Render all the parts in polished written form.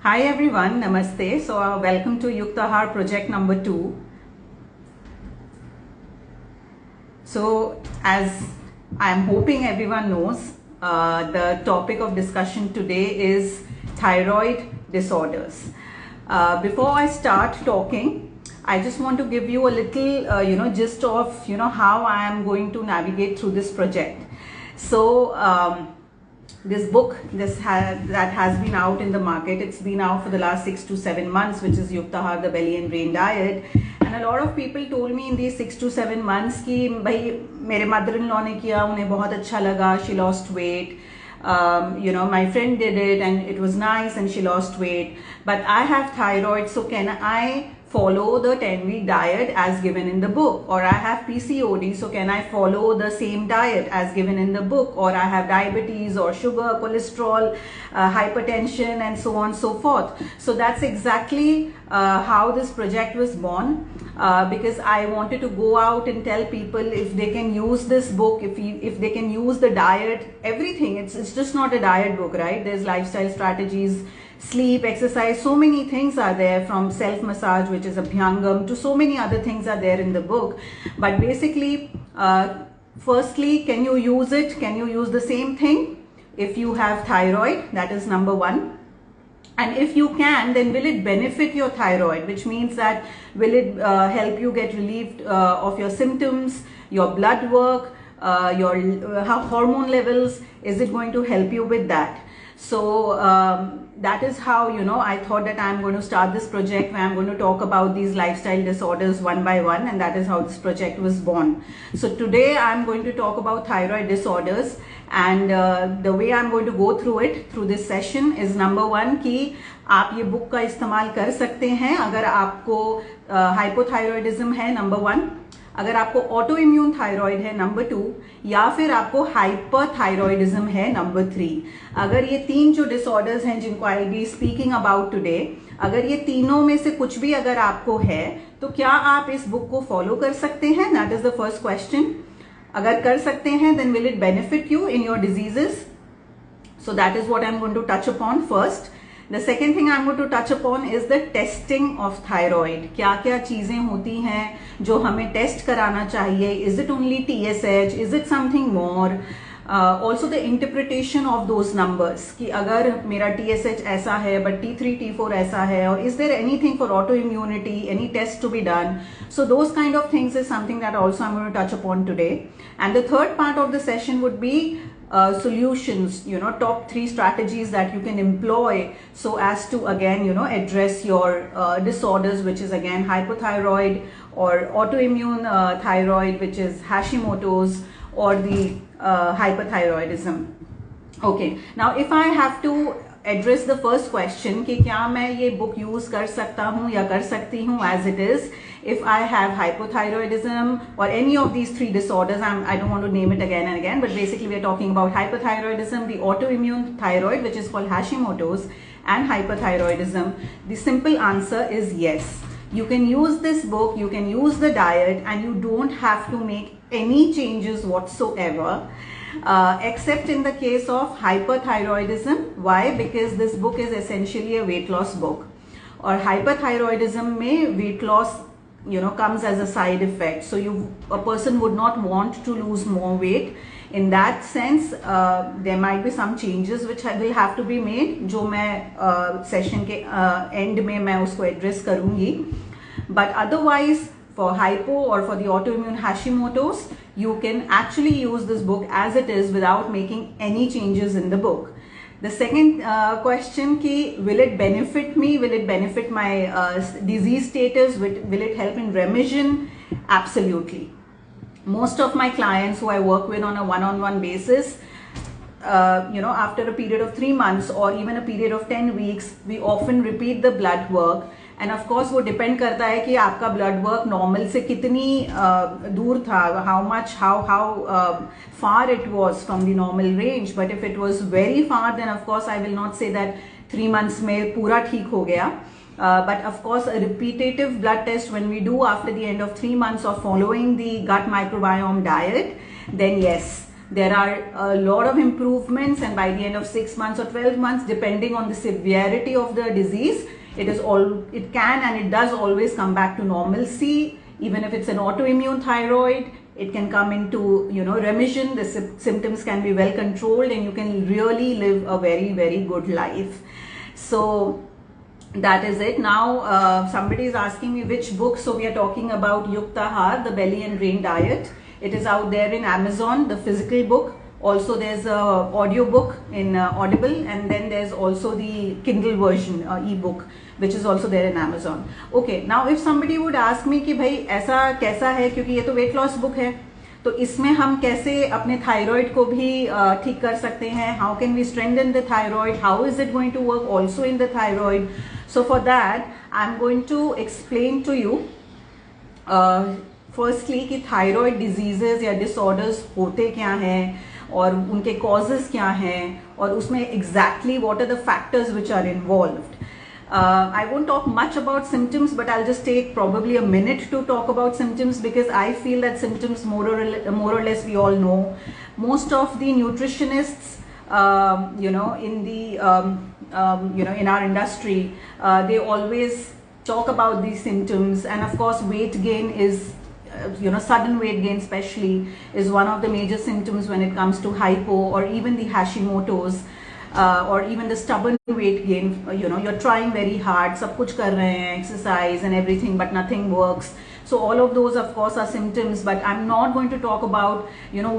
Hi everyone, Namaste. So welcome to Yuktahaar Project number 2. So as I'm hoping everyone knows, the topic of discussion today is thyroid disorders. Before I start talking, I just want to give you a little gist of how I am going to navigate through this project. So this book that has been out in the market, it's been out for the last 6 to 7 months, which is Yuktahaar the Belly and Brain Diet. And a lot of people told me in these 6 to 7 months कि भाई मेरे mother-in-law ने किया, उन्हें बहुत अच्छा लगा, she lost weight. My friend did it and it was nice and she lost weight. But I have thyroid, so can I follow the 10-week diet as given in the book? Or I have PCOD, so can I follow the same diet as given in the book? Or I have diabetes or sugar, cholesterol, hypertension, and so on and so forth. So that's exactly how this project was born, because I wanted to go out and tell people if they can use this book, if they can use the diet, everything. It's just not a diet book, right? There's lifestyle strategies, sleep, exercise, so many things are there, from self-massage, which is Abhyangam, to so many other things are there in the book. But basically, firstly, can you use it? Can you use the same thing if you have thyroid? That is number one. And if you can, then will it benefit your thyroid, which means that will it help you get relieved of your symptoms, your blood work, your hormone levels? Is it going to help you with that? So that is how I thought that I'm going to start this project, where I'm going to talk about these lifestyle disorders one by one, and that is how this project was born. So today I'm going to talk about thyroid disorders, and the way I'm going to go through it through this session is number one कि आप ये book का इस्तेमाल कर सकते हैं अगर आपको हाइपोथायरॉयडिज्म है, नंबर वन, अगर आपको ऑटो इम्यून थायराइड है, नंबर टू, या फिर आपको हाइपरथायरॉयडिज्म है, नंबर थ्री. अगर ये तीन जो डिसऑर्डर्स हैं जिनको I will be speaking about today, अगर ये तीनों में से कुछ भी अगर आपको है, तो क्या आप इस बुक को फॉलो कर सकते हैं? That is the first question. अगर कर सकते हैं, then will it benefit you in your diseases? So that is what I'm going to touch upon first. The second thing I'm going to touch upon is the testing of thyroid. क्या क्या चीजें होती हैं जो हमें test कराना चाहिए? Is it only TSH? Is it something more? Also the interpretation of those numbers, कि अगर मेरा TSH ऐसा है but T3, T4 ऐसा है, or is there anything for autoimmunity, any test to be done? So those kind of things is something that also I'm going to touch upon today. And the third part of the session would be solutions, top 3 strategies that you can employ so as to again address your disorders, which is again hypothyroid, or autoimmune thyroid, which is Hashimoto's, or the hyperthyroidism. Okay, now if I have to address the first question कि क्या मैं ये book use कर सकता हूँ या कर सकती हूँ as it is if I have hypothyroidism or any of these 3 disorders, I don't want to name it again and again, but basically we are talking about hypothyroidism, the autoimmune thyroid, which is called Hashimoto's, and hyperthyroidism. The simple answer is yes. You can use this book, you can use the diet, and you don't have to make any changes whatsoever, except in the case of hyperthyroidism. Why? Because this book is essentially a weight loss book. Or hyperthyroidism में weight loss comes as a side effect, so a person would not want to lose more weight. In that sense, there might be some changes which will have to be made, जो मैं session के end में मैं उसको address करूँगी. But otherwise, for hypo or for the autoimmune Hashimoto's, you can actually use this book as it is without making any changes in the book. The second question ki will it benefit me? Will it benefit my disease status? Will it help in remission? Absolutely. Most of my clients who I work with on a one-on-one basis, after a period of 3 months or even a period of 10 weeks, we often repeat the blood work. And of course वो depend करता है कि आपका blood work normal से कितनी दूर था, how far it was from the normal range. But if it was very far, then of course I will not say that 3 months में पूरा ठीक हो गया. But of course a repetitive blood test when we do after the end of 3 months of following the gut microbiome diet, then yes, There are a lot of improvements, and by the end of 6 months or 12 months, depending on the severity of the disease, it can and it does always come back to normalcy. Even if it's an autoimmune thyroid, it can come into remission. The symptoms can be well controlled, and you can really live a very, very good life. So that is it. Now somebody is asking me which book. So we are talking about Yuktahaar, the belly and brain diet. It is out there in Amazon, the physical book. Also there's a audio book in Audible, and then there's also the Kindle version, ebook, which is also there in Amazon. Okay, now if somebody would ask me कि भाई ऐसा कैसा है, क्योंकि ये तो weight loss book है, तो इसमें हम कैसे अपने थायराइड को भी ठीक कर सकते हैं? How can we strengthen the thyroid? How is it going to work also in the thyroid? So for that, I'm going to explain to you firstly कि thyroid diseases या disorders होते क्या हैं, और उनके causes क्या हैं, और उसमें exactly what are the factors which are involved. I won't talk much about symptoms, but I'll just take probably a minute to talk about symptoms, because I feel that symptoms more or less we all know. Most of the nutritionists, in the in our industry, they always talk about these symptoms, and of course weight gain is sudden weight gain especially is one of the major symptoms when it comes to hypo, or even the Hashimotos, or even the stubborn weight gain. You're trying very hard, सब कुछ कर रहे हैं, exercise and everything, but nothing works. So all of those of course are symptoms, but I'm not going to talk about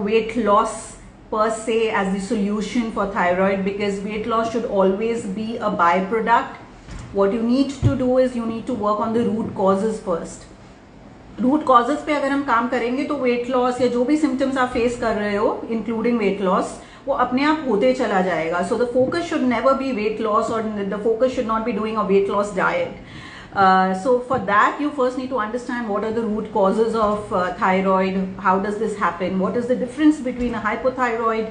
weight loss per se as the solution for thyroid, because weight loss should always be a byproduct. What you need to do is you need to work on the root causes first. Root causes पे अगर हम काम करेंगे तो weight loss या जो भी symptoms आप फेस कर रहे हो इंक्लूडिंग वेट लॉस, वो अपने आप होते चला जाएगा. So the focus should never be weight loss, और the focus should not be doing a weight loss diet. So for that you first need to understand what are the root causes of thyroid, how does this happen, what is the difference between a hypothyroid,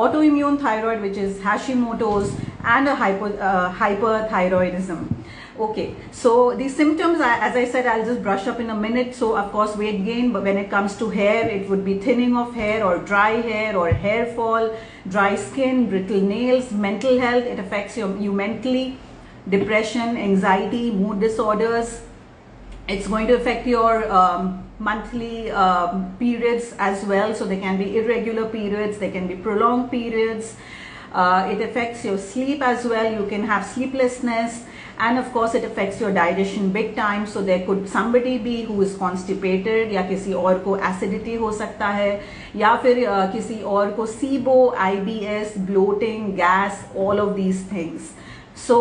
autoimmune thyroid which is Hashimoto's, and a hyperthyroidism. Okay, so the symptoms, as I said, I'll just brush up in a minute. So of course weight gain, but when it comes to hair, it would be thinning of hair, or dry hair, or hair fall, dry skin, brittle nails. Mental health, it affects you mentally, depression, anxiety, mood disorders. It's going to affect your monthly periods as well. So there can be irregular periods, there can be prolonged periods. It affects your sleep as well. You can have sleeplessness. And of course it affects your digestion big time. So there could somebody be who is constipated, या किसी और को acidity हो सकता है, या फिर किसी और को SIBO, IBS, bloating, gas, all of these things. So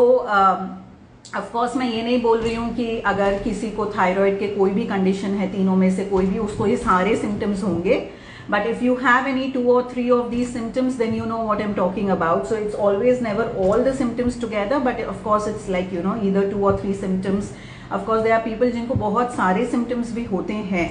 of course मैं ये नहीं बोल रही हूँ कि अगर किसी को थायराइड के कोई भी कंडीशन है, तीनों में से कोई भी, उसको ये सारे सिम्टम्स होंगे. But if you have any 2 or 3 of these symptoms, then you know what I'm talking about. So it's always never all the symptoms together, but of course it's like either 2 or 3 symptoms. Of course there are people जिनको बहुत सारे symptoms भी होते हैं.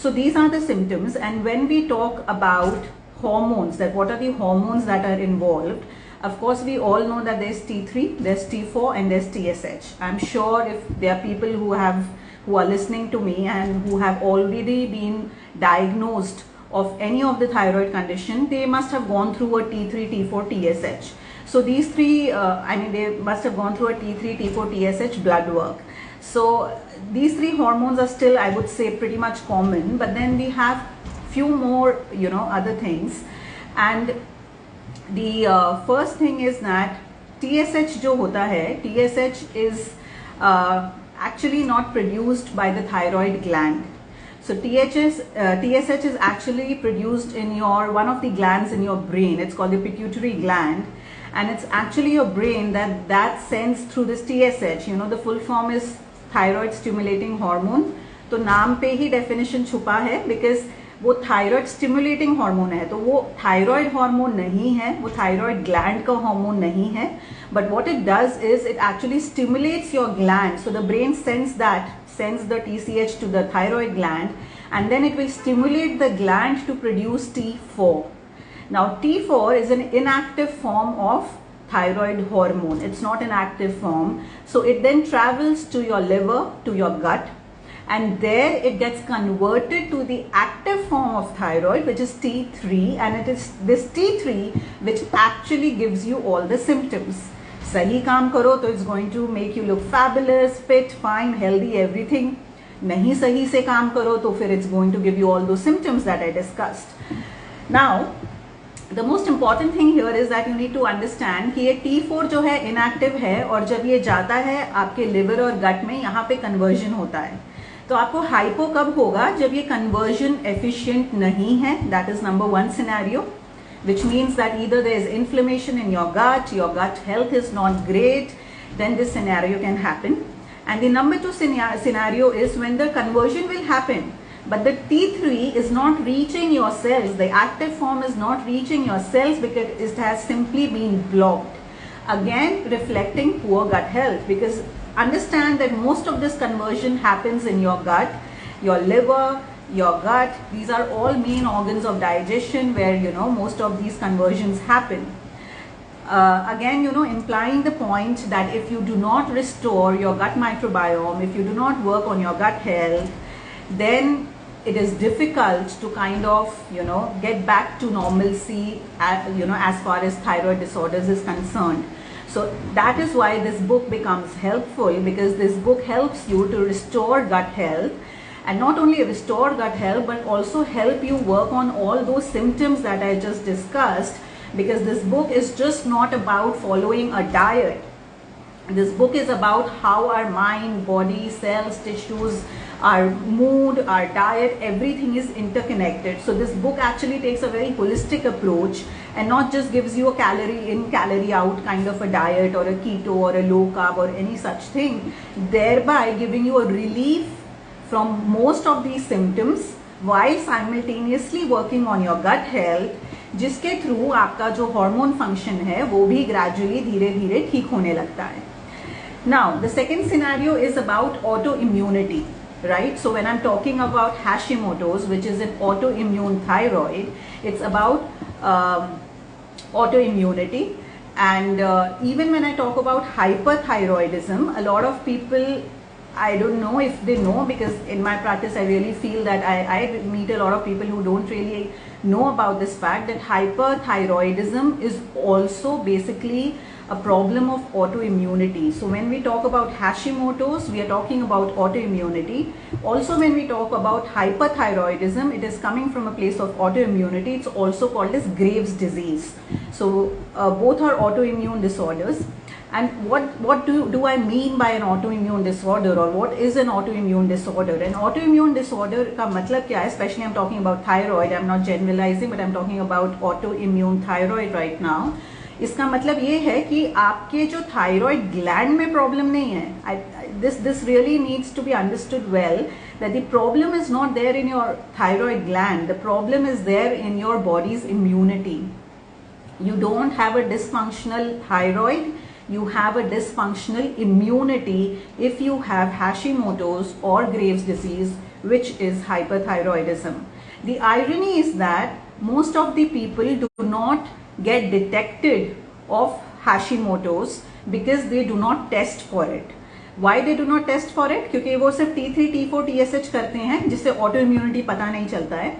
So these are the symptoms, and when we talk about hormones, that what are the hormones that are involved, of course we all know that there's T3, there's T4, and there's TSH. I'm sure if there are people who are listening to me and who have already been diagnosed of any of the thyroid condition, they must have gone through a T3, T4, TSH. So these three, they must have gone through a T3, T4, TSH blood work. So these three hormones are still, I would say, pretty much common, but then we have few more, other things. And the first thing is that TSH जो होता है, TSH is actually not produced by the thyroid gland. So TSH is actually produced in one of the glands in your brain. It's called the pituitary gland, and it's actually your brain that sends through this TSH. The full form is thyroid stimulating hormone. तो नाम पे ही definition छुपा है, because वो thyroid stimulating hormone है, तो वो thyroid hormone नहीं है, वो thyroid gland का hormone नहीं है. But what it does is it actually stimulates your gland. So the brain sends the TSH to the thyroid gland, and then it will stimulate the gland to produce T4. Now T4 is an inactive form of thyroid hormone. It's not an active form. So it then travels to your liver, to your gut, and there it gets converted to the active form of thyroid, which is T3, and it is this T3 which actually gives you all the symptoms. सही काम करो तो it's going to make you look fabulous, fit, fine, healthy, everything. नहीं सही से काम करो तो फिर it's going to give you all those symptoms that I discussed. Now, the most important thing here is that you need to understand कि ये T4 जो है inactive है, और जब ये जाता है आपके liver और gut में, यहाँ पे conversion होता है. तो आपको hypo कब होगा? जब ये conversion efficient नहीं है. That is number one scenario, which means that either there is inflammation in your gut health is not great, then this scenario can happen. And the number two scenario is when the conversion will happen, but the T3 is not reaching your cells, the active form is not reaching your cells because it has simply been blocked. Again, reflecting poor gut health, because understand that most of this conversion happens in your gut, your liver, your gut. These are all main organs of digestion where most of these conversions happen. Again, implying the point that if you do not restore your gut microbiome, if you do not work on your gut health, then it is difficult to kind of get back to normalcy as far as thyroid disorders is concerned. So that is why this book becomes helpful, because this book helps you to restore gut health, and not only restore gut health but also help you work on all those symptoms that I just discussed, because this book is just not about following a diet. This book is about how our mind, body, cells, tissues, our mood, our diet, everything is interconnected. So this book actually takes a very holistic approach and not just gives you a calorie in, calorie out kind of a diet or a keto or a low carb or any such thing, thereby giving you a relief from most of these symptoms while simultaneously working on your gut health, जिसके through आपका जो hormone function है वो भी gradually धीरे धीरे ठीक होने लगता है. Now, the second scenario is about autoimmunity, right? So when I'm talking about Hashimoto's, which is an autoimmune thyroid, it's about autoimmunity. And even when I talk about hyperthyroidism, a lot of people, I don't know if they know, because in my practice I really feel that I meet a lot of people who don't really know about this fact that hyperthyroidism is also basically a problem of autoimmunity. So when we talk about Hashimoto's, we are talking about autoimmunity. Also when we talk about hyperthyroidism, it is coming from a place of autoimmunity. It's also called as Graves' disease. So both are autoimmune disorders. And what do I mean by an autoimmune disorder, or what is an autoimmune disorder? An autoimmune disorder का मतलब क्या है? Especially I'm talking about thyroid. I'm not generalizing, but I'm talking about autoimmune thyroid right now. इसका मतलब ये है कि आपके जो thyroid gland में problem नहीं है. This really needs to be understood well, that the problem is not there in your thyroid gland. The problem is there in your body's immunity. You don't have a dysfunctional thyroid. You have a dysfunctional immunity if you have Hashimoto's or Graves' disease, which is hyperthyroidism. The irony is that most of the people do not get detected of Hashimoto's because they do not test for it. Why they do not test for it? क्योंकि वो सिर्फ T3, T4, TSH करते हैं, जिससे autoimmunity पता नहीं चलता है.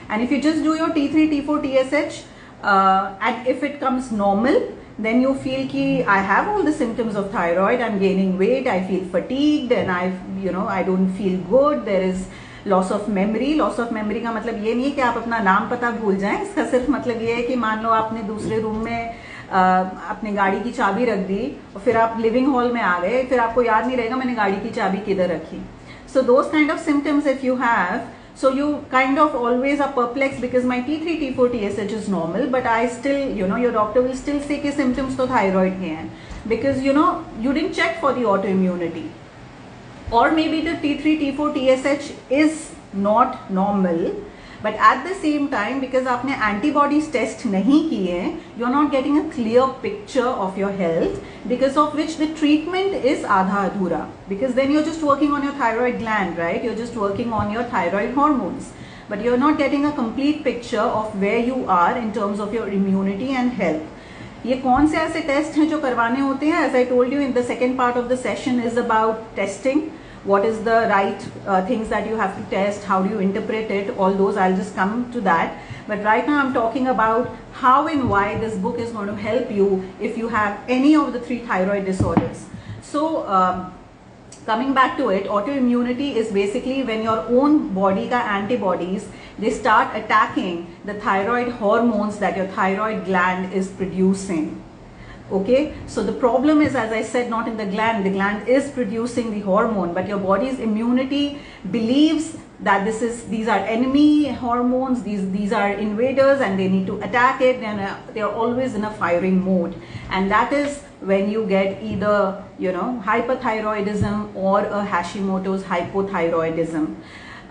And if you just do your T3, T4, TSH, and if it comes normal, then you feel ki I have all the symptoms of thyroid, I'm gaining weight, I feel fatigued, and I don't feel good, there is loss of memory. Loss of memory का मतलब ये नहीं है कि आप अपना नाम पता भूल जाएं. इसका सिर्फ मतलब ये है कि मान लो आपने दूसरे रूम में अपने गाड़ी की चाबी रख दी और फिर आप लिविंग हॉल में आ गए, फिर आपको याद नहीं रहेगा मैंने गाड़ी की चाबी किधर रखी. So those kind of symptoms if you have, so you kind of always are perplexed because my T3, T4, TSH is normal, but I still, your doctor will still say कि symptoms तो thyroid के हैं, because you didn't check for the autoimmunity, or maybe the T3, T4, TSH is not normal, but at the same time because आपने antibodies test नहीं किए, you're not getting a clear picture of your health, because of which the treatment is आधा अधूरा, because then you're just working on your thyroid gland, right? You're just working on your thyroid hormones, but you're not getting a complete picture of where you are in terms of your immunity and health. ये कौन से ऐसे test हैं जो करवाने होते हैं? As I told you in the second part of the session is about testing. what is the right things that you have to test, how do you interpret it, all those I'll just come to that. But right now I'm talking about how and why this book is going to help you if you have any of the 3 thyroid disorders. So coming back to it, autoimmunity is basically when your own body ka antibodies, they start attacking the thyroid hormones that your thyroid gland is producing. Okay, so the problem is, as I said, not in the gland is producing the hormone, but your body's immunity believes that these are enemy hormones, these are invaders and they need to attack it, and they are always in a firing mode. And that is when you get either, you know, hyperthyroidism or a Hashimoto's hypothyroidism.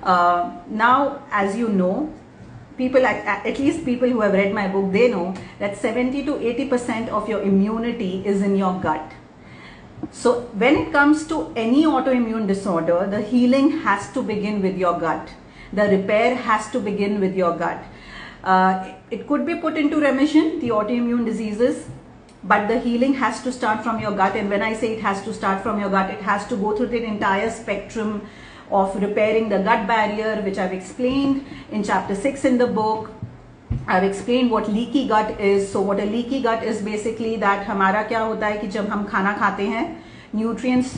Now, as you know, people, at least people who have read my book, they know that 70 to 80% of your immunity is in your gut. So when it comes to any autoimmune disorder, the healing has to begin with your gut. The repair has to begin with your gut. It could be put into remission, the autoimmune diseases, but the healing has to start from your gut. And when I say it has to start from your gut, it has to go through the entire spectrum of repairing the gut barrier, which I've explained in chapter 6 in the book. I've explained what leaky gut is. So what a leaky gut is basically that हमारा क्या होता है कि जब हम खाना खाते हैं, nutrients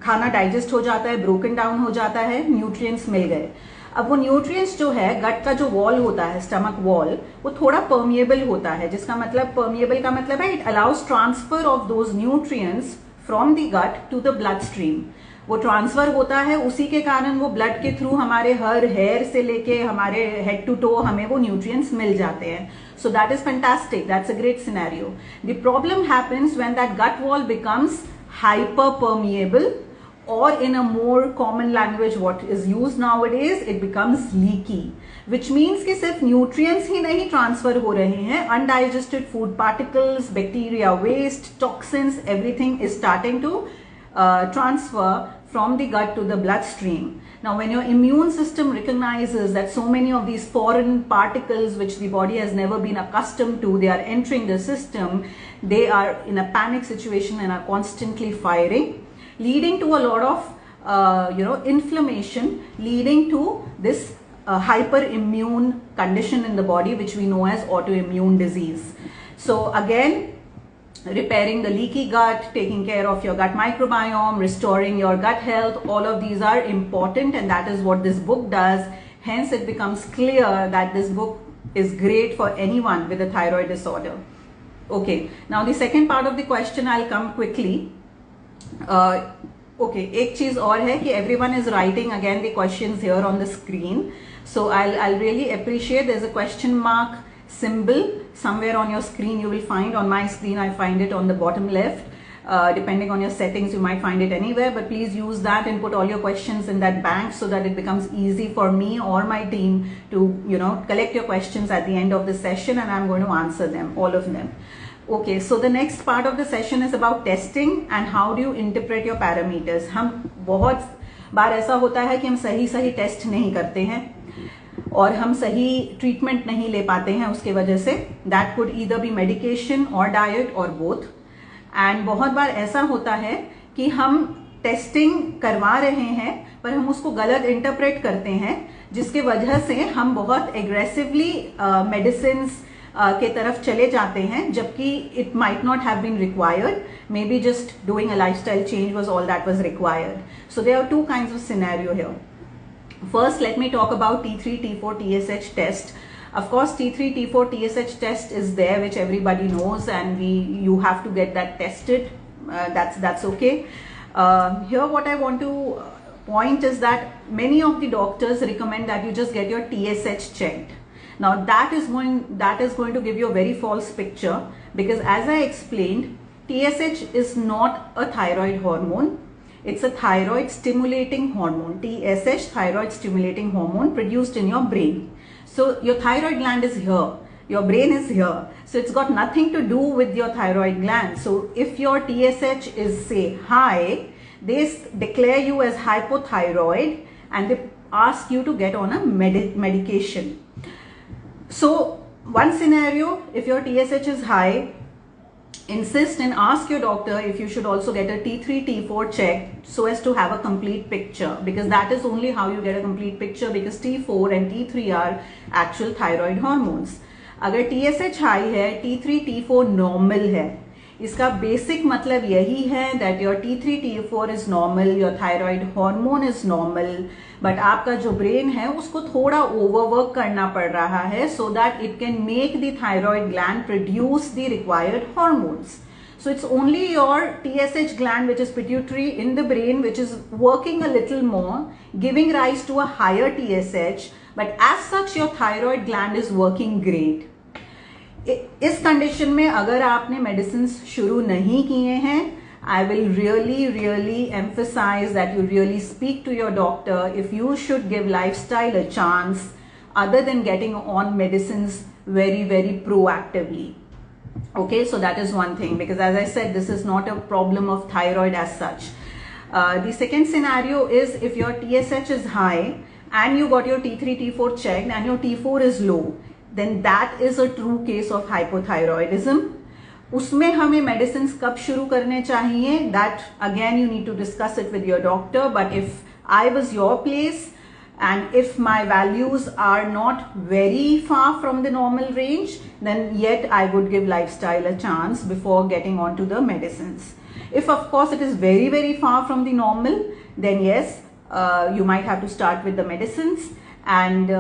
खाना digest हो जाता है, broken down हो जाता है, nutrients मिल गए. अब वो न्यूट्रिएंट्स जो है, गट का जो वॉल होता है, स्टमक वॉल, वो थोड़ा परमिएबल होता है, जिसका मतलब परमिएबल का मतलब है it allows transfer of those nutrients from the gut to the blood stream. वो ट्रांसफर होता है, उसी के कारण वो ब्लड के थ्रू हमारे हर हेयर से लेके हमारे हेड टू टो हमें वो न्यूट्रिएंट्स मिल जाते हैं. So that is fantastic, that's a great scenario. The problem happens when that gut wall becomes hyper permeable, or in a more common language what is used nowadays, it becomes leaky, which means कि सिर्फ nutrients ही नहीं transfer हो रहे हैं, undigested food particles, bacteria waste, toxins, everything is starting to transfer from the gut to the bloodstream. Now when your immune system recognizes that so many of these foreign particles which the body has never been accustomed to, they are entering the system, they are in a panic situation and are constantly firing, leading to a lot of inflammation, leading to this hyperimmune condition in the body, which we know as autoimmune disease. So again, repairing the leaky gut, taking care of your gut microbiome, restoring your gut health, all of these are important, and that is what this book does. Hence it becomes clear that this book is great for anyone with a thyroid disorder. Okay, now the second part of the question, I'll come quickly. Okay, एक चीज और है कि everyone is writing again the questions here on the screen, so I'll really appreciate. There's a question mark symbol somewhere on your screen. You will find on my screen, I find it on the bottom left. Depending on your settings, you might find it anywhere, but please use that and put all your questions in that bank so that it becomes easy for me or my team to collect your questions at the end of the session, and I'm going to answer them, all of them. Okay, so the next part of the session is about testing and how do you interpret your parameters. हम बहुत बार ऐसा होता है कि हम सही test नहीं करते हैं और हम सही ट्रीटमेंट नहीं ले पाते हैं उसके वजह से. That could either be medication or diet or both. And बहुत बार ऐसा होता है कि हम टेस्टिंग करवा रहे हैं पर हम उसको गलत इंटरप्रेट करते हैं, जिसके वजह से हम बहुत एग्रेसिवली मेडिसिन के तरफ चले जाते हैं, जबकि it might not have been required. Maybe just doing a lifestyle change was all that was required. So there are two kinds of scenario here. First, let me talk about T3, T4, TSH test. Of course, T3, T4, TSH test is there, which everybody knows, and you have to get that tested. That's okay. Here, what I want to point is that many of the doctors recommend that you just get your TSH checked. Now that is going to give you a very false picture, because as I explained, TSH is not a thyroid hormone. It's a thyroid stimulating hormone. TSH, thyroid stimulating hormone, produced in your brain. So your thyroid gland is here, your brain is here, so it's got nothing to do with your thyroid gland. So if your TSH is, say, high, they declare you as hypothyroid and they ask you to get on a medication. So one scenario, if your TSH is high, insist and ask your doctor if you should also get a T3 T4 check so as to have a complete picture, because that is only how you get a complete picture, because T4 and T3 are actual thyroid hormones. अगर TSH high है, T3 T4 normal है, इसका basic मतलब यही है that your T3 T4 is normal, your thyroid hormone is normal, but आपका जो brain है उसको थोड़ा ओवरवर्क करना पड़ रहा है so that it can make the thyroid gland produce the required hormones. So it's only your TSH gland, which is pituitary in the brain, which is working a little more, giving rise to a higher TSH, but as such your thyroid gland is working great. इस condition में अगर आपने medicine शुरू नहीं किए हैं, I will really emphasize that you really speak to your doctor if you should give lifestyle a chance other than getting on medicines very proactively. Okay, so that is one thing, because as I said, this is not a problem of thyroid as such. The second scenario is if your TSH is high and you got your T3 T4 checked and your T4 is low, then that is a true case of hypothyroidism. उसमें हमें medicine कब शुरू करने चाहिए, that again you need to discuss it with your doctor. But if I was your place and if my values are not very far from the normal range, then yet I would give lifestyle a chance before getting onto the medicines. If of course it is very far from the normal, then yes, you might have to start with the medicines. And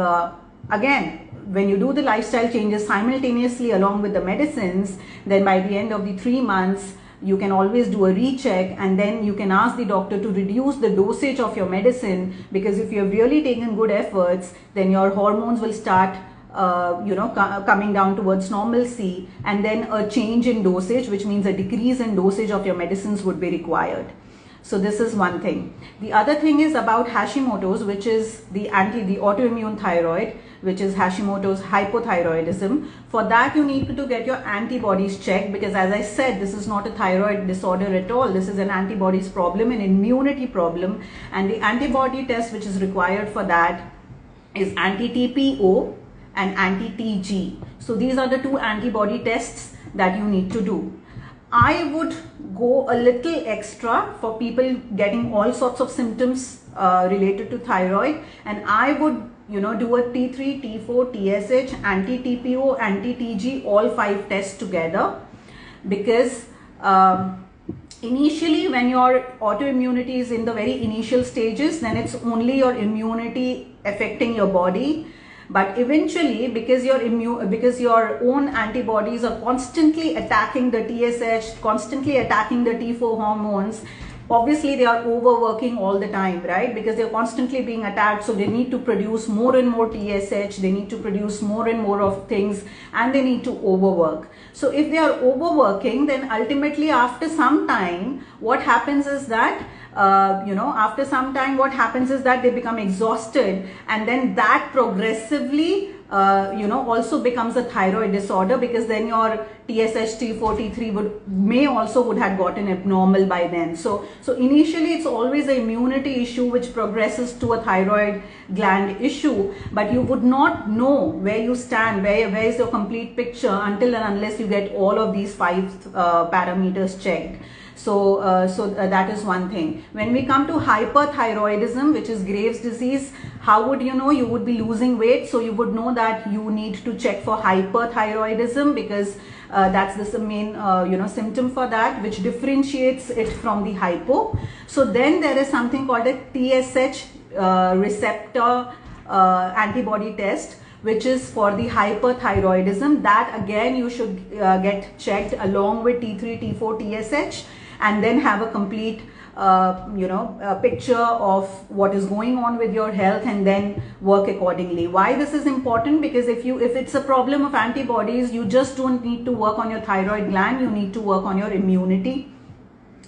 again, when you do the lifestyle changes simultaneously along with the medicines, then by the end of the 3 months, you can always do a recheck, and then you can ask the doctor to reduce the dosage of your medicine, because if you have really taken good efforts, then your hormones will start coming down towards normalcy, and then a change in dosage, which means a decrease in dosage of your medicines would be required. So this is one thing. The other thing is about Hashimoto's, which is the autoimmune thyroid, which is Hashimoto's hypothyroidism. For that you need to get your antibodies checked, because as I said, this is not a thyroid disorder at all. This is an antibodies problem, an immunity problem, and the antibody test which is required for that is anti-TPO and anti-TG. So these are the two antibody tests that you need to do. I would go a little extra for people getting all sorts of symptoms related to thyroid, and I would do a T3, T4, TSH, anti-TPO, anti-TG, all 5 tests together, because initially when your autoimmunity is in the very initial stages, then it's only your immunity affecting your body. But eventually, because your own antibodies are constantly attacking the TSH, constantly attacking the T4 hormones, obviously they are overworking all the time, right? Because they're constantly being attacked, so they need to produce more and more TSH, they need to produce more and more of things, and they need to overwork. So if they are overworking, then ultimately after some time, what happens is that after some time what happens is that they become exhausted, and then that progressively also becomes a thyroid disorder, because then your TSH, T4, T3 would have gotten abnormal by then. So initially it's always an immunity issue which progresses to a thyroid gland issue, but you would not know where you stand, where is your complete picture until and unless you get all of these 5 parameters checked. So that is one thing. When we come to hyperthyroidism, which is Graves' disease, how would you know? You would be losing weight, so you would know that you need to check for hyperthyroidism, because that's the main symptom for that, which differentiates it from the hypo. So then there is something called a TSH receptor antibody test, which is for the hyperthyroidism. That again you should get checked along with T3, T4, TSH, and then have a complete a picture of what is going on with your health, and then work accordingly. Why this is important? Because if it's a problem of antibodies, you just don't need to work on your thyroid gland, you need to work on your immunity.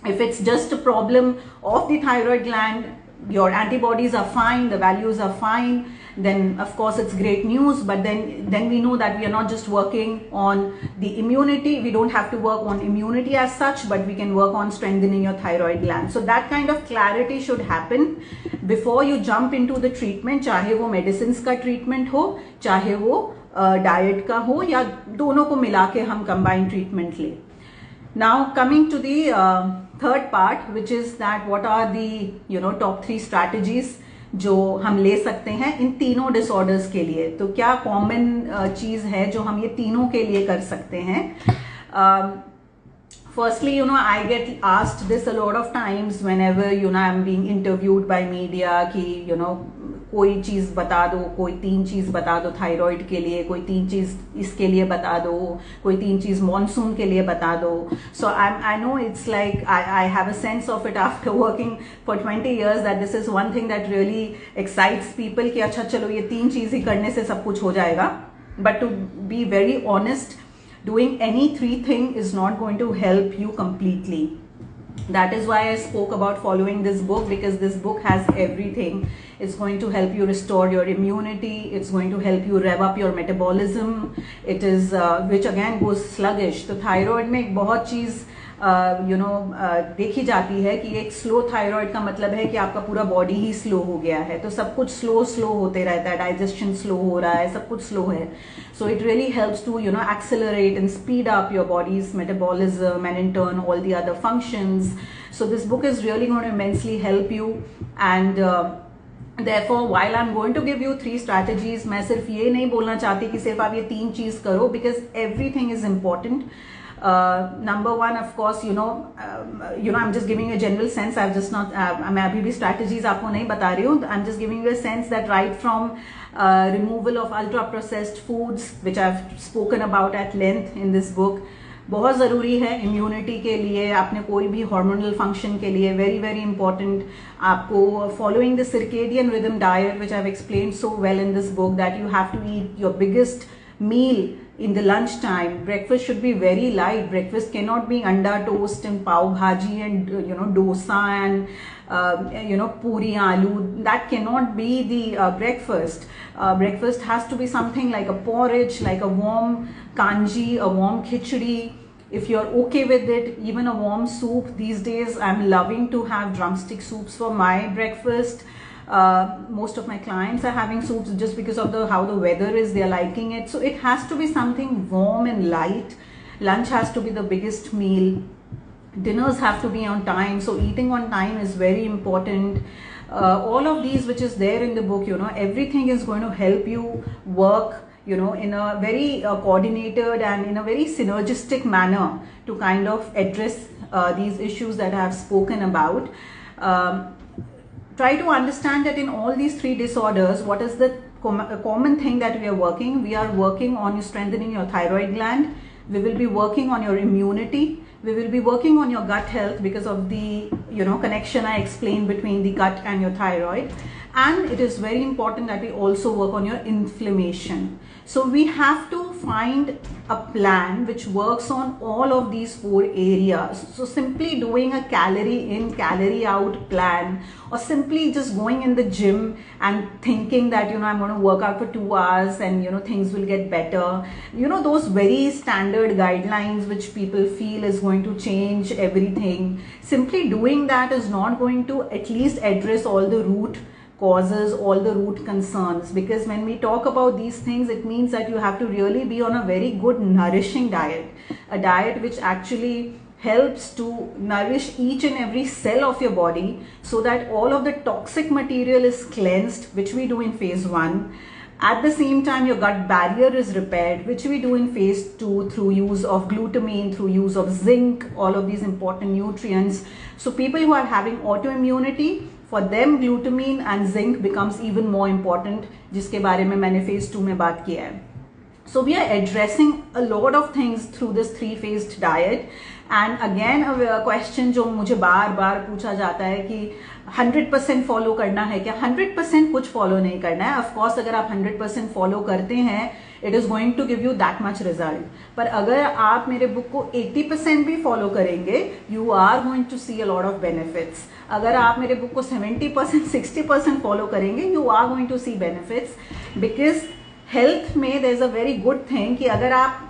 If it's just a problem of the thyroid gland, your antibodies are fine, the values are fine, then of course it's great news. But then we know that we are not just working on the immunity, we don't have to work on immunity as such, but we can work on strengthening your thyroid gland. So that kind of clarity should happen before you jump into the treatment, चाहे वो medicines का treatment हो, चाहे वो diet का हो, या दोनों को मिला के हम combined treatment लें. Now coming to the third part, which is that what are the top 3 strategies जो हम ले सकते हैं इन तीनों डिसऑर्डर्स के लिए. तो क्या कॉमन चीज है जो हम ये तीनों के लिए कर सकते हैं. Firstly, I get asked this a lot of times whenever I'm being interviewed by media कि कोई चीज बता दो, कोई 3 चीज बता दो थायराइड के लिए, कोई 3 चीज इसके लिए बता दो, कोई 3 चीज मॉनसून के लिए बता दो. So I know it's like I have a sense of it after working for 20 years that this is one thing that really excites people कि अच्छा चलो ये 3 चीज ही करने से सब कुछ हो जाएगा. But to be very honest, doing any 3 thing is not going to help you completely. That is why I spoke about following this book, because this book has everything. It's going to help you restore your immunity. It's going to help you rev up your metabolism. It is which again goes sluggish. तो thyroid में एक बहुत चीज देखी जाती है कि एक स्लो थायराइड का मतलब है कि आपका पूरा बॉडी ही स्लो हो गया है. तो सब कुछ स्लो होते रहता है, डाइजेशन स्लो हो रहा है, सब कुछ स्लो है. So it really helps to accelerate and speed up your body's metabolism and in turn all the other functions. So this book is really going to immensely help you. And therefore while I'm going to give you 3 strategies, मैं सिर्फ ये नहीं बोलना चाहती कि सिर्फ आप ये 3 चीज करो, because everything is important. Number 1, of course, I'm just giving you a general sense. I've just not, मैं अभी भी strategies आपको नहीं बता रही हूँ. I'm just giving you a sense that right from removal of ultra processed foods, which I've spoken about at length in this book, बहुत ज़रूरी है इम्यूनिटी के लिए, आपने कोई भी हार्मोनल फंक्शन के लिए, वेरी वेरी इंपॉर्टेंट. आपको following the circadian rhythm diet, which I have explained so well in this book, that you have to eat your biggest meal in the lunch time. Breakfast should be very light. Breakfast cannot be anda toast and pav bhaji and dosa and puri aloo. That cannot be the breakfast. Breakfast has to be something like a porridge, like a warm kanji, a warm khichdi. If you're okay with it, even a warm soup. These days I'm loving to have drumstick soups for my breakfast. Most of my clients are having soups just because of how the weather is. They are liking it. So it has to be something warm and light. Lunch has to be the biggest meal. Dinners have to be on time. So eating on time is very important. All of these which is there in the book, everything is going to help you work in a very coordinated and in a very synergistic manner to kind of address these issues that I have spoken about. Try to understand that in all these 3 disorders, what is the common thing that we are working? We are working on strengthening your thyroid gland. We will be working on your immunity. We will be working on your gut health because of the connection I explained between the gut and your thyroid. And it is very important that we also work on your inflammation. So we have to find a plan which works on all of these 4 areas. So simply doing a calorie in, calorie out plan, or simply just going in the gym and thinking that I'm going to work out for 2 hours and things will get better. Those very standard guidelines which people feel is going to change everything. Simply doing that is not going to at least address all the root causes, all the root concerns, because when we talk about these things, it means that you have to really be on a very good nourishing diet, a diet which actually helps to nourish each and every cell of your body so that all of the toxic material is cleansed, which we do in phase 1. At the same time, your gut barrier is repaired, which we do in phase 2 through use of glutamine, through use of zinc, all of these important nutrients. So people who are having autoimmunity, for them glutamine and zinc becomes even more important, जिसके बारे में मैंने phase 2 में बात किया है. So we are addressing a lot of things through this 3-phased diet. And again a question जो मुझे बार बार पूछा जाता है कि 100% फॉलो करना है क्या? 100% कुछ फॉलो नहीं करना है. ऑफ कोर्स अगर आप 100% फॉलो करते हैं, it is going to give you that much result. पर अगर आप मेरे बुक को 80% भी फॉलो करेंगे, you are going to see a lot of benefits. अगर आप मेरे बुक को 70% 60% फॉलो करेंगे, you are going to see benefits. Because health में there is a very good thing कि अगर आप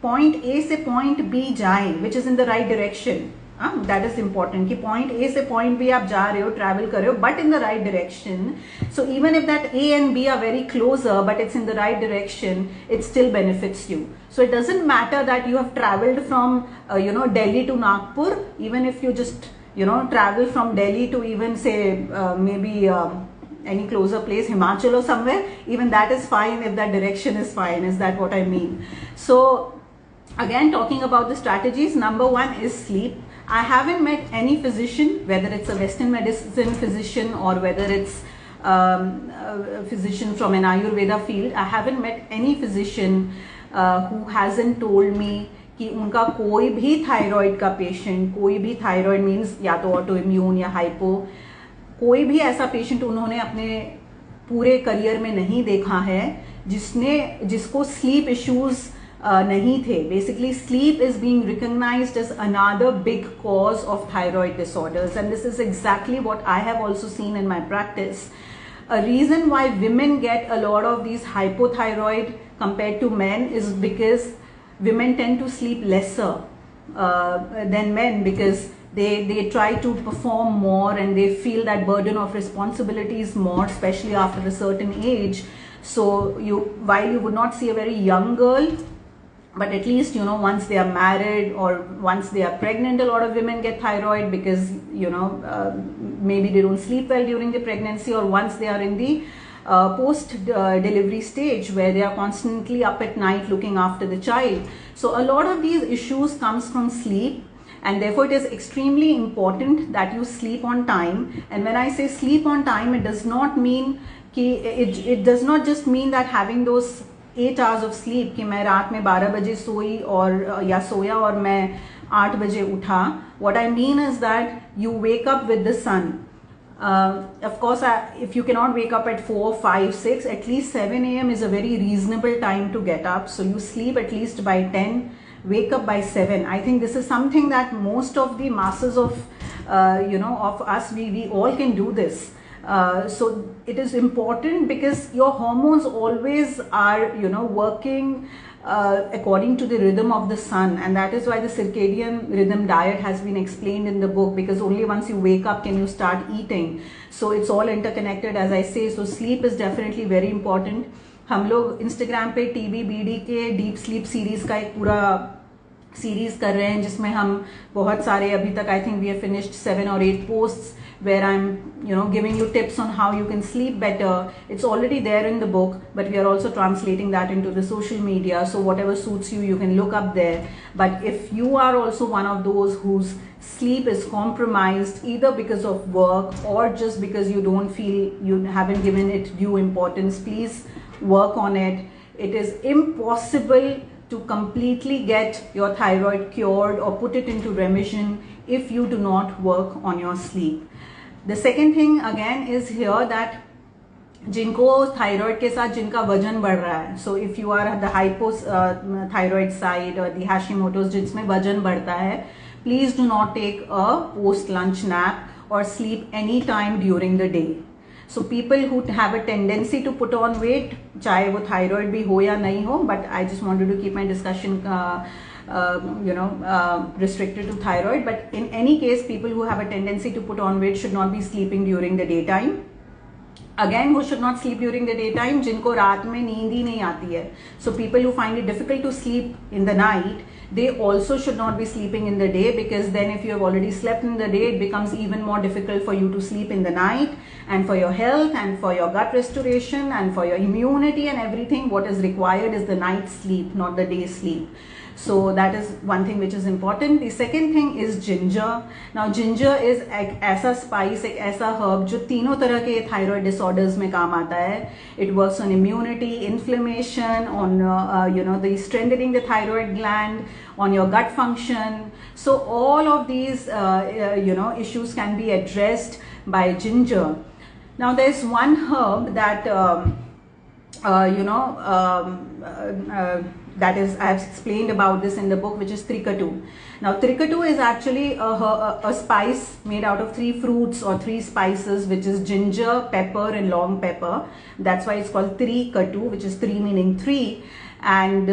पॉइंट ए से पॉइंट बी जाएं, which is in the right direction, that is important कि पॉइंट ए से पॉइंट बी आप जा रहे हो, ट्रैवल कर रहे हो, but in the right direction. So even if that A and B are very closer but it's in the right direction, it still benefits you. So it doesn't matter that you have traveled from Delhi to Nagpur. Even if you just travel from Delhi to even say maybe any closer place, Himachal or somewhere, even that is fine if that direction is fine. Is that what I mean? So again, talking about the strategies, number one is sleep. I haven't met any physician, whether it's a Western medicine physician or whether it's a physician from an Ayurveda field. I haven't met any physician who hasn't told me कि उनका कोई भी thyroid का patient, कोई भी thyroid means या तो autoimmune या हाइपो, कोई भी ऐसा पेशेंट उन्होंने अपने पूरे करियर में नहीं देखा है जिसको स्लीप इश्यूज नहीं थे. Basically sleep is being recognised as another big cause of thyroid disorders, and this is exactly what I have also seen in my practice. A reason why women get a lot of these hypothyroid compared to men is because women tend to sleep lesser than men, because they try to perform more and they feel that burden of responsibilities more, especially after a certain age. So while you would not see a very young girl, but at least once they are married or once they are pregnant, a lot of women get thyroid because maybe they don't sleep well during the pregnancy, or once they are in the post delivery stage where they are constantly up at night looking after the child. So a lot of these issues comes from sleep, and therefore it is extremely important that you sleep on time. And when I say sleep on time, it does not mean it does not just mean that having those 8 hours of sleep कि मैं रात में 12 बजे सोई और या सोया और मैं 8 बजे उठा. What I mean is that you wake up with the sun. Of course, if you cannot wake up at 4, 5, 6, at least 7 a.m. is a very reasonable time to get up. So you sleep at least by 10, wake up by 7. I think this is something that most of the masses of of us, we all can do this. So it is important because your hormones always are working according to the rhythm of the sun, and that is why the circadian rhythm diet has been explained in the book, because only once you wake up can you start eating. So it's all interconnected, as I say. So sleep is definitely very important. हम लोग Instagram पे TBBD के deep sleep series का एक पूरा series कर रहे हैं, जिसमें हम बहुत सारे अभी तक I think we have finished 7 or 8 posts where I'm giving you tips on how you can sleep better. It's already there in the book, but we are also translating that into the social media, so whatever suits you, you can look up there. But if you are also one of those whose sleep is compromised either because of work or just because you don't feel, you haven't given it due importance, please work on it. It is impossible to completely get your thyroid cured or put it into remission if you do not work on your sleep. The second thing again is here that जिनको thyroid के साथ जिनका वजन बढ़ रहा है, so if you are the hypothyroid side or the Hashimotos जिसमें वजन बढ़ता है, please do not take a post lunch nap or sleep any time during the day. So people who have a tendency to put on weight, चाहे वो thyroid भी हो या नहीं हो, but I just wanted to keep my discussion restricted to thyroid. But in any case, people who have a tendency to put on weight should not be sleeping during the daytime. Again, who should not sleep during the daytime? जिनको रात में नींद ही नहीं आती है. So people who find it difficult to sleep in the night, they also should not be sleeping in the day, because then if you have already slept in the day, it becomes even more difficult for you to sleep in the night. And for your health and for your gut restoration and for your immunity and everything, what is required is the night sleep, not the day sleep. So that is one thing which is important. The second thing is ginger. Now ginger is एक ऐसा spice, एक ऐसा herb जो तीनों तरह के thyroid disorders में काम आता है. It works on immunity, inflammation, on the strengthening the thyroid gland, on your gut function. So all of these issues can be addressed by ginger. Now there is one herb that that is, I have explained about this in the book, which is trikatu. Now trikatu is actually a spice made out of 3 fruits or 3 spices, which is ginger, pepper and long pepper. That's why it's called trikatu, which is 3 meaning 3. And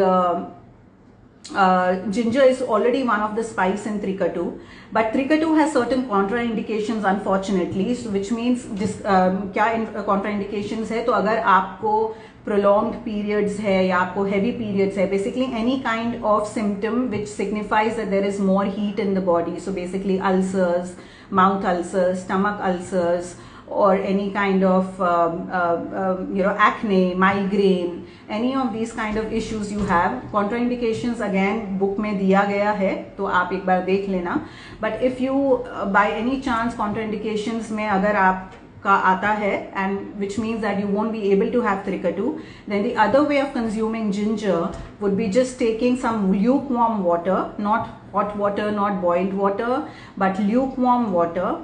ginger is already one of the spice in Trikatu, but Trikatu has certain contraindications unfortunately, so which means क्या contraindications है, तो अगर आपको prolonged periods है या आपको heavy periods है, basically any kind of symptom which signifies that there is more heat in the body, so basically ulcers, mouth ulcers, stomach ulcers, or any kind of acne, migraine, any of these kind of issues you have. Contraindications again book में दिया गया है, तो आप एक बार देख लेना. But if you by any chance contraindications में अगर आप का आता है, and which means that you won't be able to have Trikatu, then the other way of consuming ginger would be just taking some lukewarm water, not hot water, not boiled water, but lukewarm water,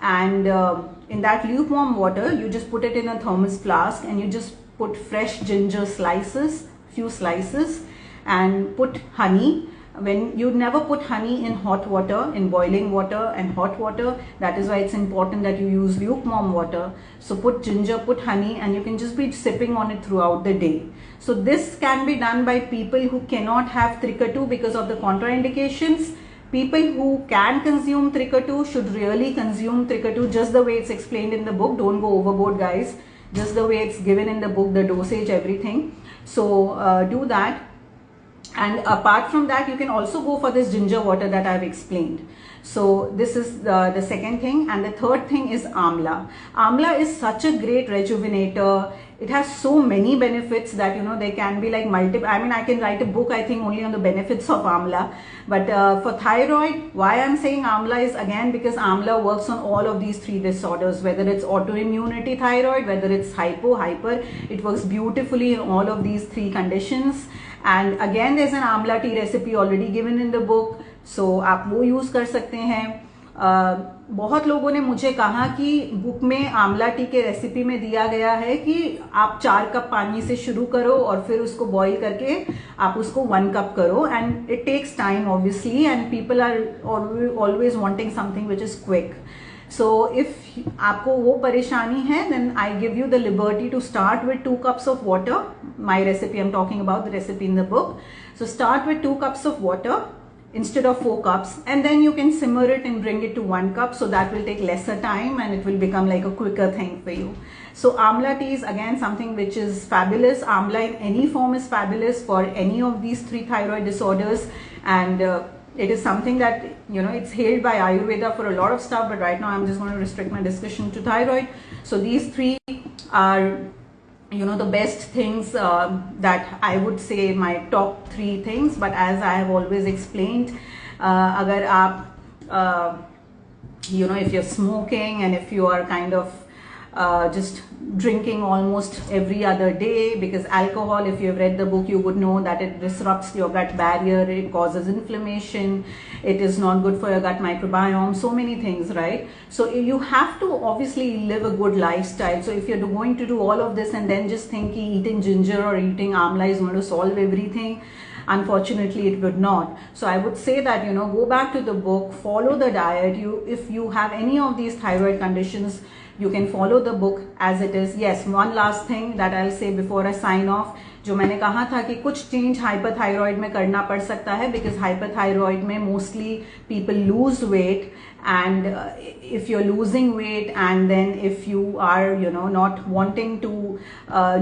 and in that lukewarm water you just put it in a thermos flask and you just put fresh ginger slices, few slices, and put honey. When you never put honey in hot water, in boiling water and hot water, that is why it's important that you use lukewarm water. So put ginger, put honey, and you can just be sipping on it throughout the day. So this can be done by people who cannot have Trikatu because of the contraindications. People who can consume Trikatu should really consume Trikatu just the way it's explained in the book. Don't go overboard, guys. Just the way it's given in the book, the dosage, everything. So do that. And apart from that, you can also go for this ginger water that I've explained. So this is the second thing. And the third thing is amla. Amla is such a great rejuvenator. It has so many benefits that, you know, they can be like multiple. I mean, I can write a book, I think, only on the benefits of amla. But for thyroid, why I'm saying amla is again because amla works on all of these three disorders, whether it's autoimmunity thyroid, whether it's hyper, it works beautifully in all of these three conditions. And again, there's an amla tea recipe already given in the book, so आप वो use कर सकते हैं. बहुत लोगों ने मुझे कहा कि बुक में आंवला टी के रेसिपी में दिया गया है कि आप 4 कप पानी से शुरू करो और फिर उसको बॉईल करके आप उसको 1 कप करो, and it takes time obviously, and people are always wanting something which is quick. So if आपको वो परेशानी है, then I give you the liberty to start with 2 cups of water. My recipe, I'm talking about the recipe in the book. So start with 2 cups of water instead of 4 cups, and then you can simmer it and bring it to 1 cup, so that will take lesser time and it will become like a quicker thing for you. So amla tea is again something which is fabulous. Amla in any form is fabulous for any of these 3 thyroid disorders, and it is something that, you know, it's hailed by Ayurveda for a lot of stuff, but right now I'm just going to restrict my discussion to thyroid. So these 3 are, you know, the best things that I would say my top 3 things. But as I have always explained, agar aap, you know, if you're smoking and if you are kind of just drinking almost every other day, because alcohol, if you have read the book, you would know that it disrupts your gut barrier, it causes inflammation, it is not good for your gut microbiome, so many things, right? So you have to obviously live a good lifestyle. So if you're going to do all of this and then just think eating ginger or eating amla is going to solve everything, unfortunately it would not. So I would say that, you know, go back to the book, follow the diet. If you have any of these thyroid conditions, you can follow the book as it is. Yes, one last thing that I'll say before I sign off, जो मैंने कहा था कि कुछ change हाइपरथायरॉइड में करना पड़ सकता है, बिकॉज हाइपरथायरॉइड में mostly people lose weight, and if you're losing weight and then if you are, you know, not wanting to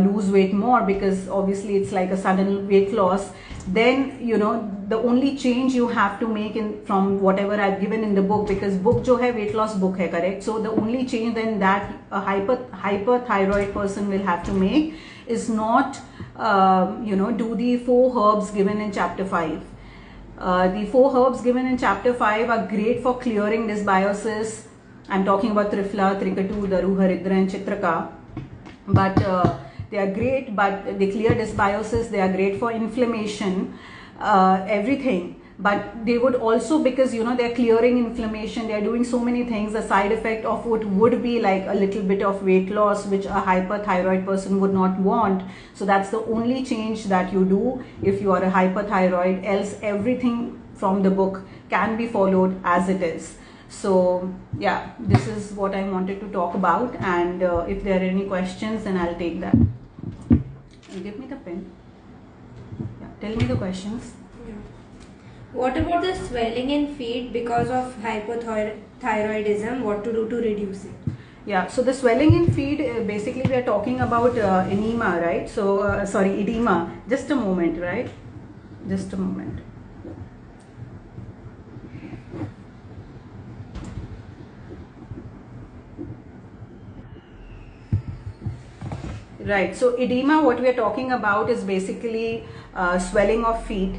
lose weight more, because obviously it's like a sudden weight loss, then, you know, the only change you have to make in from whatever I've given in the book, because book jo hai weight loss book hai, correct? So the only change then that a hyperthyroid person will have to make is not you know, do the 4 herbs given in chapter 5. The 4 herbs given in chapter 5 are great for clearing dysbiosis. I'm talking about Trifla, Trikatu, Daru, Haridra and Chitraka. But they are great, but they clear dysbiosis, they are great for inflammation, everything. But they would also, because, you know, they're clearing inflammation, they're doing so many things, the side effect of it would be like a little bit of weight loss, which a hyperthyroid person would not want. So that's the only change that you do if you are a hyperthyroid, else everything from the book can be followed as it is. So yeah, this is what I wanted to talk about, and if there are any questions, then I'll take that. Give me the pen. Yeah, tell me the questions. What about the swelling in feet because of hypothyroidism? What to do to reduce it? Yeah, so the swelling in feet, basically we are talking about enema, right? So, sorry, edema. Just a moment, right? Just a moment. Right, so edema, what we are talking about is basically swelling of feet.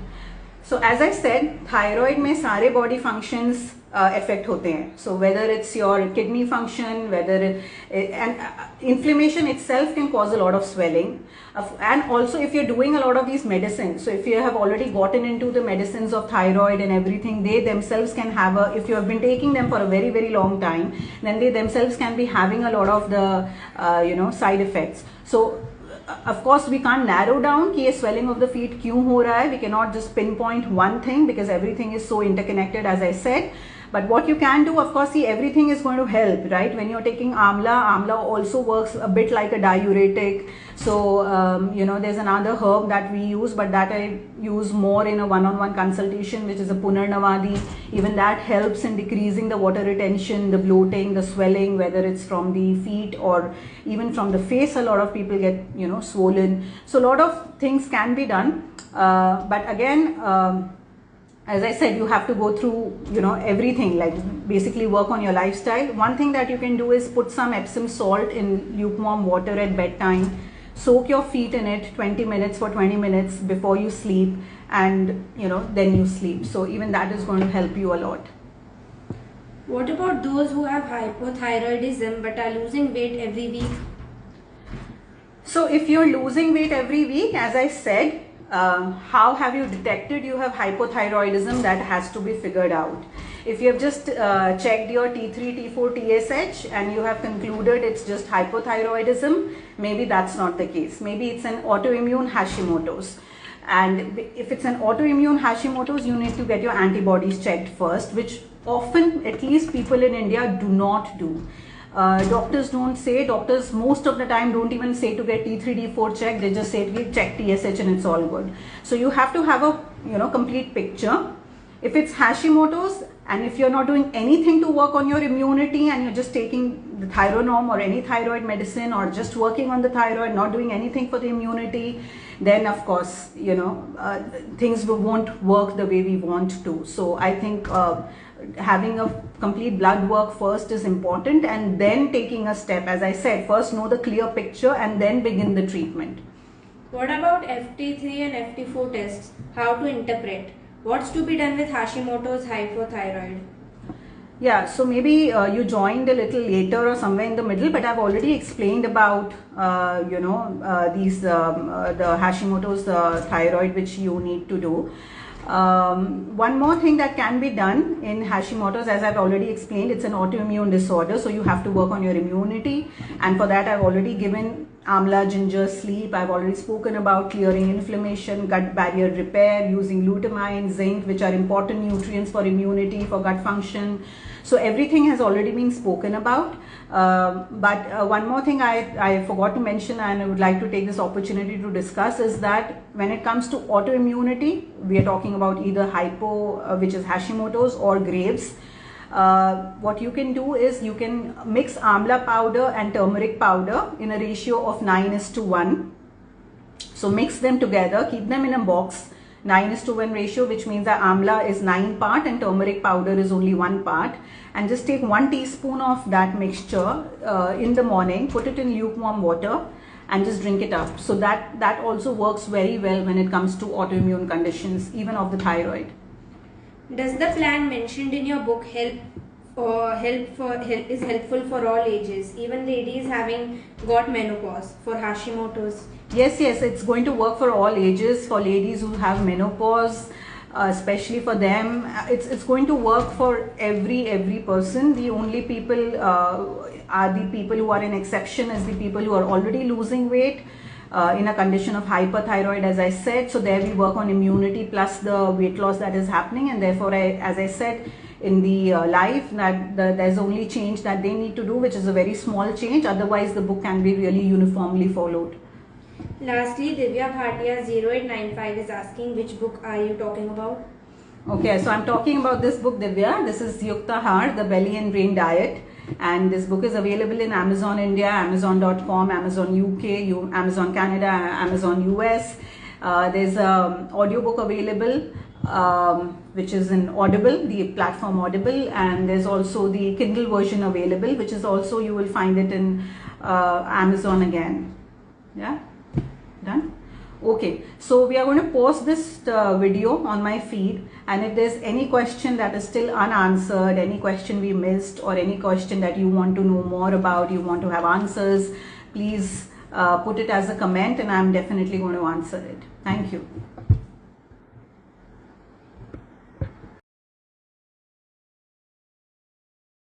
So as I said, thyroid में सारे body functions affect होते हैं. So whether it's your kidney function, and inflammation itself can cause a lot of swelling. And also if you're doing a lot of these medicines, so if you have already gotten into the medicines of thyroid and everything, they themselves can have if you have been taking them for a very, very long time, then they themselves can be having a lot of the, side effects. So of course we can't narrow down कि ये swelling of the feet क्यों हो रहा है. We cannot just pinpoint one thing because everything is so interconnected, as I said. But what you can do, of course, see, everything is going to help, right? When you're taking amla also works a bit like a diuretic. So, there's another herb that we use, but that I use more in a one-on-one consultation, which is a punarnavadi. Even that helps in decreasing the water retention, the bloating, the swelling, whether it's from the feet or even from the face. A lot of people get, swollen. So, a lot of things can be done. But again, as I said, you have to go through, everything, like basically work on your lifestyle. One thing that you can do is put some Epsom salt in lukewarm water at bedtime. Soak your feet in it 20 minutes for 20 minutes before you sleep, and, then you sleep. So even that is going to help you a lot. What about those who have hypothyroidism but are losing weight every week? So if you're losing weight every week, as I said, how have you detected you have hypothyroidism? That has to be figured out. If you have just checked your T3, T4, TSH and you have concluded it's just hypothyroidism, maybe that's not the case. Maybe it's an autoimmune Hashimoto's. And if it's an autoimmune Hashimoto's, you need to get your antibodies checked first, which often, at least people in India, do not do. Doctors don't say, doctors most of the time don't even say to get T3, T4 checked, they just say to check TSH and it's all good. So you have to have a complete picture. If it's Hashimoto's and if you're not doing anything to work on your immunity and you're just taking the Thyronorm or any thyroid medicine or just working on the thyroid, not doing anything for the immunity, then of course, things won't work the way we want to. So I think having a complete blood work first is important, and then taking a step. As I said, first know the clear picture and then begin the treatment. What about FT3 and FT4 tests? How to interpret? What's to be done with Hashimoto's hypothyroid? Yeah, so maybe you joined a little later or somewhere in the middle, but I've already explained about these the Hashimoto's thyroid, which you need to do. One more thing that can be done in Hashimoto's, as I've already explained, it's an autoimmune disorder, so you have to work on your immunity, and for that I've already given amla, ginger, sleep. I've already spoken about clearing inflammation, gut barrier repair, using glutamine, zinc, which are important nutrients for immunity, for gut function. So everything has already been spoken about. But one more thing I forgot to mention, and I would like to take this opportunity to discuss, is that when it comes to autoimmunity, we are talking about either which is Hashimoto's, or Graves'. What you can do is you can mix amla powder and turmeric powder in a ratio of 9:1. So mix them together, keep them in a box, 9:1 ratio, which means that amla is 9 part and turmeric powder is only 1 part, and just take 1 teaspoon of that mixture in the morning, put it in lukewarm water and just drink it up. So that also works very well when it comes to autoimmune conditions, even of the thyroid. Does the plan mentioned in your book is helpful for all ages, even ladies having got menopause, for Hashimoto's? Yes, it's going to work for all ages. For ladies who have menopause, especially for them, it's going to work for every person. The only people are the people who are an exception, is the people who are already losing weight in a condition of hyperthyroid, as I said. So there we work on immunity plus the weight loss that is happening, and therefore as I said in the life, that there's only change that they need to do, which is a very small change. Otherwise the book can be really uniformly followed. Lastly, Divya Bhatia 0895 is asking, which book are you talking about? Okay, so I'm talking about this book, Divya. This is Yuktahaar, The Belly and Brain Diet. And this book is available in Amazon India, Amazon.com, Amazon UK, Amazon Canada, Amazon US. There's an audiobook available, which is in Audible, the platform Audible. And there's also the Kindle version available, which is also, you will find it in Amazon again. Yeah, done? Okay, so we are going to post this video on my feed, and if there's any question that is still unanswered, any question we missed, or any question that you want to know more about, you want to have answers, please put it as a comment, and I'm definitely going to answer it. Thank you.